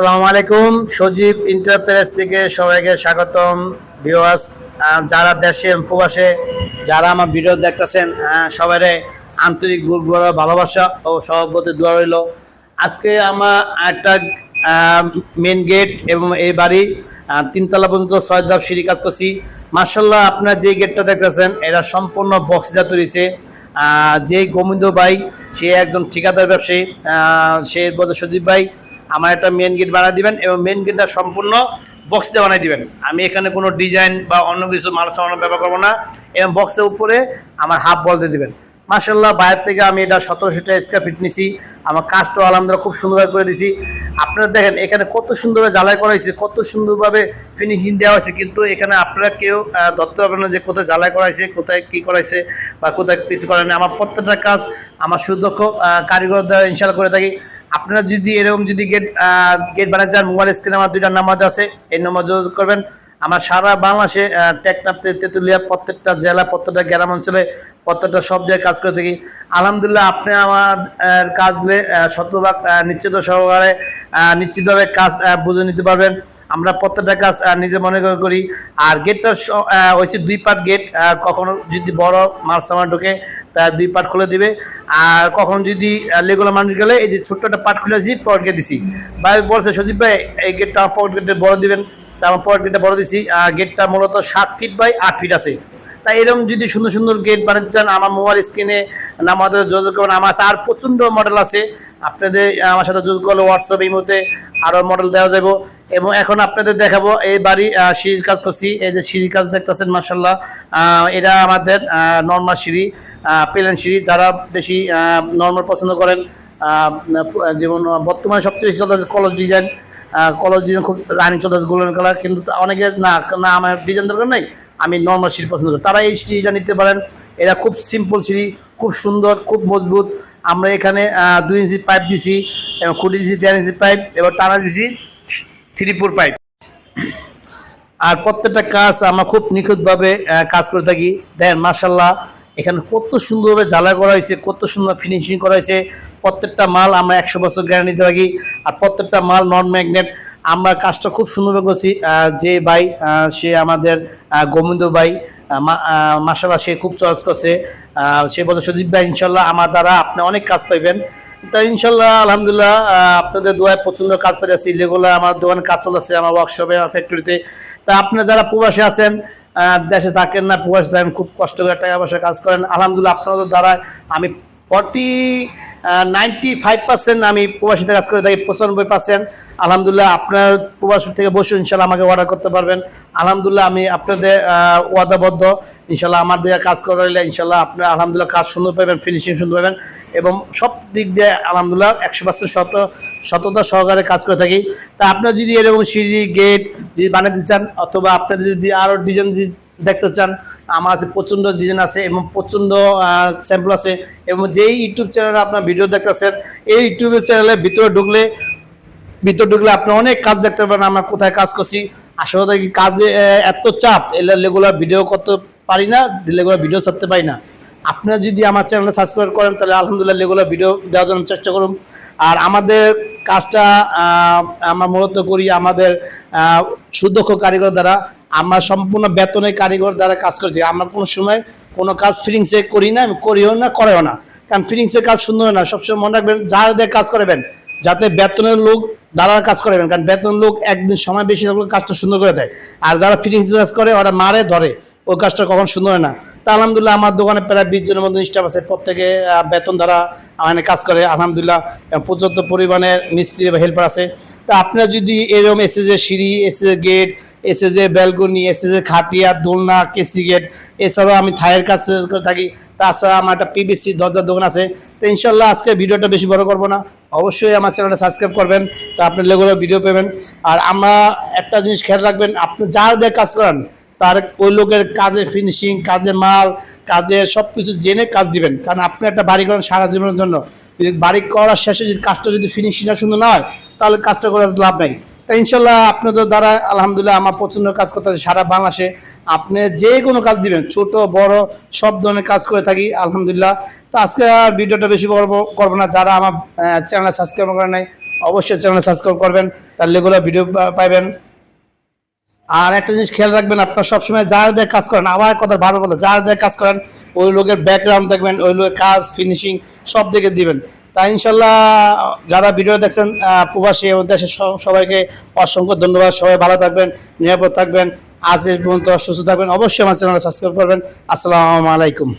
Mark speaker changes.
Speaker 1: আসসালামু আলাইকুম। সজীব এন্টারপ্রাইজ থেকে সবাইকে স্বাগতম। ভিউয়ার্স, যারা দেশে প্রবাসে যারা আমার ভিডিও দেখতেছেন, সবাই আন্তরিক ভালোবাসা ও সহবতে দোয়া রইল। আজকে আমার একটা মেন গেট এবং এই বাড়ি 3 তলা পর্যন্ত 6 ধাপ সিঁড়ি কাজ করছি। মার্শাল্লাহ, আপনার যে গেটটা দেখতেছেন এটা সম্পূর্ণ বক্স দিয়ে তৈরিছে। যে গোবিন্দ ভাই, সে একজন ঠিকাদার ব্যবসায়ী, সে বলছে সজীব ভাই আমার একটা মেন গেট বানিয়ে দিবেন এবং মেন গেটটা সম্পূর্ণ বক্স দিয়ে বানিয়ে দিবেন। আমি এখানে কোনো ডিজাইন বা অন্য কিছু মাল সামানো ব্যবহার করবো না এবং বক্সের উপরে আমার হাফ বলতে দিবেন। মার্শাল্লাহ, বাইরে থেকে আমি এটা 1700 স্কোয়ার ফিট নিছি। আমার কাজটাও আলহামদুলিল্লাহ খুব সুন্দরভাবে করে দিছি। আপনারা দেখেন এখানে কত সুন্দরভাবে জ্বালাই করা হয়েছে, কত সুন্দরভাবে ফিনিশিং দেওয়া হয়েছে, কিন্তু এখানে আপনারা কেউ ধরতে পারবেন না যে কোথায় জ্বালাই করা হয়েছে, কোথায় কী করা হয়েছে বা কোথায় কিছু করা নেই। আমার প্রত্যেকটা কাজ আমার সুদক্ষ কারিগর দ্বারা ইনশাল্লাহ করে থাকি। আপনারা যদি এরকম যদি গেট বানাতে চান, মোবাইল স্ক্রিনে আমার 2টা নাম্বার আছে, এই নাম্বার যোগাযোগ করবেন। আমার সারা বাংলাদেশে টেকনাফ তেঁতুলিয়া প্রত্যেকটা জেলা, প্রত্যেকটা গ্রাম অঞ্চলে, প্রত্যেকটা সব জায়গায় কাজ করে থাকি। আলহামদুলিল্লাহ, আপনি আমার কাজ দিলে শতভাগ নিশ্চিতভাবে কাজ বুঝে নিতে পারবেন। আমরা প্রত্যেকটা কাজ নিজে মনে করি। আর গেটটা হয়েছে 2 পার্ট গেট। কখনো যদি বড় মাল সামান ঢোকে তা 2 পার্ট খুলে দিবে, আর কখন যদি লেগুলার মানুষ গেলে এই যে ছোট্ট একটা পার্ট খুলে দিয়েছি, পকেট গেট দিছি। ভাই বলছে সজীব ভাই এই গেটটা পকেট গেটে বড় দিবেন, তা আমার পকেট গেটটা বড় দিছি। গেটটা মূলত 7 ফিট বাই 8 ফিট আছে। তাই এরকম যদি সুন্দর সুন্দর গেট বানাতে চান, আমার মোবাইল স্ক্রিনে আমাদের যোগাযোগ করবেন। আমার আর প্রচণ্ড মডেল আছে, আপনাদের আমার সাথে যোগাযোগ করলে হোয়াটসঅ্যাপ এই মধ্যে আরও মডেল দেওয়া যাবে। এবং এখন আপনাদের দেখাবো এই বাড়ি সিঁড়ির কাজ করছি। এই যে সিঁড়ির কাজ দেখতেছেন, মার্শাল্লাহ, এটা আমাদের নর্মাল সিঁড়ি, প্লেন সিঁড়ি। যারা বেশি নর্মাল পছন্দ করেন, যেমন বর্তমানে সবচেয়ে বেশি চলতেছে কলস ডিজাইন। কলস ডিজাইন খুব রানিং চলতেছে, গোল্ডেন কালার। কিন্তু অনেকে না আমার ডিজাইন দরকার নেই, আমি নর্মাল সিঁড়ি পছন্দ করি, তারা এই সিঁড়িটা নিতে পারেন। এটা খুব সিম্পল সিঁড়ি, খুব সুন্দর, খুব মজবুত। আমরা এখানে 2 ইঞ্চি পাইপ দিছি এবং খুঁটি দিছি 3 ইঞ্চি পাইপ, এবার টানা দিছি 3-4 পাইপ। আর প্রত্যেকটা কাজ আমরা খুব নিখুঁতভাবে কাজ করে থাকি। দেখেন মার্শাল্লাহ, এখানে কত সুন্দরভাবে জ্বালা করা হয়েছে, কত সুন্দর ফিনিশিং করা হয়েছে। প্রত্যেকটা মাল আমরা 100 বছর গ্যারান্টি দিতে থাকি। আর প্রত্যেকটা মাল নন ম্যাগনেট। আমরা কাজটা খুব সুন্দরভাবে করছি। যে ভাই, সে আমাদের গোবিন্দ ভাই, মাশাআল্লাহ, সে খুব চয়েস করছে। সে বলতে সজীব ভাই ইনশাল্লাহ আমার দ্বারা আপনি অনেক কাজ পাইবেন। তাই ইনশাল্লাহ আলহামদুলিল্লাহ আপনাদের দোয়ায় পছন্দ কাজ পাইতেছি। যেগুলো আমার দোকানে কাজ চলতেছে, আমার ওয়ার্কশপে, আমার ফ্যাক্টরিতে। তা আপনারা যারা প্রবাসী আছেন, দেশে থাকেন না, প্রবাসী থাকেন, খুব কষ্ট করে টাকা পয়সা কাজ করেন, আলহামদুলিল্লাহ আপনাদের দ্বারা আমি 95% আমি প্রবাসীতে কাজ করে থাকি। 95% আলহামদুলিল্লাহ আপনার প্রবাসী থেকে বসে ইনশাল্লাহ আমাকে অর্ডার করতে পারবেন। আলহামদুলিল্লাহ আমি আপনাদের ওয়াদাবদ্ধ। ইনশাল্লাহ আমার দিকে কাজ করাইলে ইনশাল্লাহ আপনার আলহামদুলিল্লাহ কাজ সুন্দর পাবেন, ফিনিশিং সুন্দর পাবেন এবং সব দিক দিয়ে আলহামদুলিল্লাহ 100% সততা সহকারে কাজ করে থাকি। তা আপনার যদি এরকম সিঁড়ি গেট যদি বানাতে চান, অথবা আপনাদের যদি আরও ডিজাইন দেখতে চান, আমার কাছে প্রচণ্ড ডিজাইন আছে এবং প্রচণ্ড স্যাম্পল আছে। এবং যেই ইউটিউব চ্যানেলে আপনার ভিডিও দেখতেছেন, এই ইউটিউব চ্যানেলে ভিতরে ঢুকলে আপনি অনেক কাজ দেখতে পাবেন আমরা কোথায় কাজ করছি। আসলে কি কাজে এত চাপ, রেগুলার ভিডিও করতে পারি না, রেগুলার ভিডিও ছাড়তে পারি না। আপনারা যদি আমার চ্যানেলে সাবস্ক্রাইব করেন তাহলে আলহামদুলিল্লাহ রেগুলার ভিডিও দেওয়ার জন্য চেষ্টা করুন। আর আমাদের কাজটা আমরা মূলত করি আমাদের সুদক্ষ কারিগর দ্বারা। আমরা সম্পূর্ণ বেতনের কারিগর দ্বারা কাজ করছি। আমরা কোনো সময় কোনো কাজ ফিটিংসে করি না, করিও না, করেও না। কারণ ফিটিংসের কাজ সুন্দর হয় না। সবসময় মনে রাখবেন যারা দিয়ে কাজ করবেন যাতে বেতনের লোক দ্বারা কাজ করবেন, কারণ বেতন লোক একদিন সময় বেশি লাগলে কাজটা সুন্দর করে দেয়। আর যারা ফিটিংস কাজ করে ওরা মারে ধরে, ওই কাজটা কখন সুন্দর হয় না। তা আলহামদুলিল্লাহ আমার দোকানে প্রায় 20 জনের মতো স্টাফ আছে, প্রত্যেকে বেতন দ্বারা মানে কাজ করে আলহামদুলিল্লাহ। পর্যাপ্ত পরিমাণের মিস্ত্রি বা হেল্পার আছে। তা আপনারা যদি এরকম এসএসএ সিঁড়ি, এসএসএ গেট, এসএসএ ব্যালকনি, এসএসএ খাটিয়া, দোলনা, কেসি গেট, এছাড়াও আমি থায়ের কাজ করে থাকি। তাছাড়া আমার একটা পিভিসি দরজার দোকান আছে। তো ইনশাল্লাহ আজকে ভিডিওটা বেশি বড় করবো না, অবশ্যই আমার চ্যানেলটা সাবস্ক্রাইব করবেন, তো আপনি রেগুলার ভিডিও পাবেন। আর আমরা একটা জিনিস খেয়াল রাখবেন, আপনি যার দিয়ে কাজ করান তার ওই লোকের কাজে ফিনিশিং, কাজে মাল, কাজে সব কিছু জেনে কাজ দিবেন। কারণ আপনি একটা বাড়ি করেন সারা জীবনের জন্য, যদি বাড়ি করার শেষে যদি কাজটা যদি ফিনিশিংটা সুন্দর না হয় তাহলে কাজটা করার লাভ নাই। তাই ইনশাল্লাহ আপনাদের দ্বারা আলহামদুলিল্লাহ আমার পছন্দ কাজ করতে আছে সারা বাংলাদেশে। আপনি যে কোনো কাজ দিবেন, ছোট বড় সব ধরনের কাজ করে থাকি আলহামদুলিল্লাহ। তো আজকে আর ভিডিওটা বেশি করবো না। যারা আমার চ্যানেল সাবস্ক্রাইব করে নাই অবশ্যই চ্যানেল সাবস্ক্রাইব করবেন, তার রেগুলার ভিডিও পাবেন। আর একটা জিনিস খেয়াল রাখবেন, আপনার সবসময় যার দিয়ে কাজ করেন, আমার কথা ভালো বলে, যার দিয়ে কাজ করেন ওই লোকের ব্যাকগ্রাউন্ড দেখবেন, ওই লোকের কাজ ফিনিশিং সব দিকে দিবেন। তাই ইনশাল্লাহ যারা ভিডিও দেখছেন প্রবাসী এবং দেশের সবাইকে অসংখ্য ধন্যবাদ। সবাই ভালো থাকবেন, নিরাপদ থাকবেন, আজ এই পর্যন্ত সুস্থ থাকবেন। অবশ্যই আমার চ্যানেল সাবস্ক্রাইব করবেন। আসসালামু আলাইকুম।